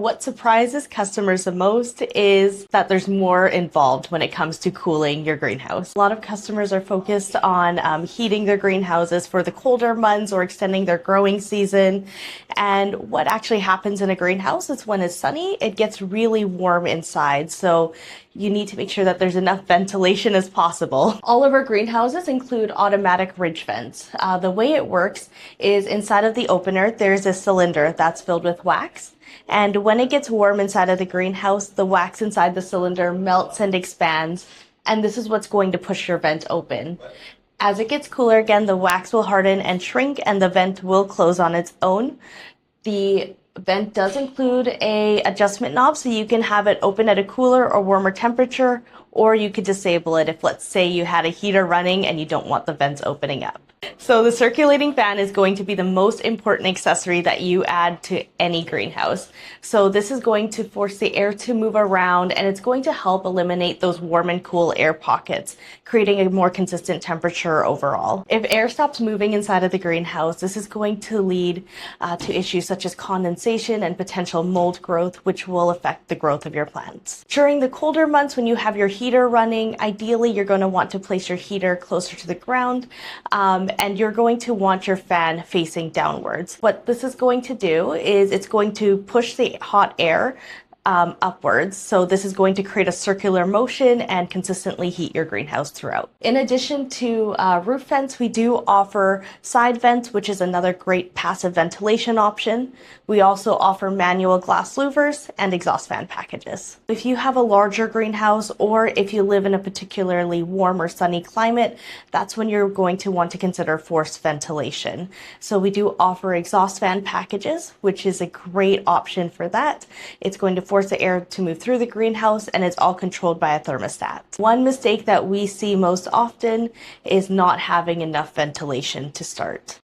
What surprises customers the most is that there's more involved when it comes to cooling your greenhouse. A lot of customers are focused on heating their greenhouses for the colder months or extending their growing season. And what actually happens in a greenhouse is when it's sunny, it gets really warm inside. So you need to make sure that there's enough ventilation as possible. All of our greenhouses include automatic ridge vents. The way it works is inside of the opener, there's a cylinder that's filled with wax. And when it gets warm inside of the greenhouse, the wax inside the cylinder melts and expands, and this is what's going to push your vent open. As it gets cooler again, the wax will harden and shrink, and the vent will close on its own. The vent does include a adjustment knob, so you can have it open at a cooler or warmer temperature, or you could disable it if, let's say, you had a heater running and you don't want the vents opening up. So the circulating fan is going to be the most important accessory that you add to any greenhouse. So this is going to force the air to move around, and it's going to help eliminate those warm and cool air pockets, creating a more consistent temperature overall. If air stops moving inside of the greenhouse, this is going to lead to issues such as condensation and potential mold growth, which will affect the growth of your plants. During the colder months, when you have your heater running, ideally you're going to want to place your heater closer to the ground, and you're going to want your fan facing downwards. What this is going to do is it's going to push the hot air upwards. So this is going to create a circular motion and consistently heat your greenhouse throughout. In addition to roof vents, we do offer side vents, which is another great passive ventilation option. We also offer manual glass louvers and exhaust fan packages. If you have a larger greenhouse, or if you live in a particularly warm or sunny climate, that's when you're going to want to consider forced ventilation. So we do offer exhaust fan packages, which is a great option for that. It's going to force the air to move through the greenhouse, and it's all controlled by a thermostat. One mistake that we see most often is not having enough ventilation to start.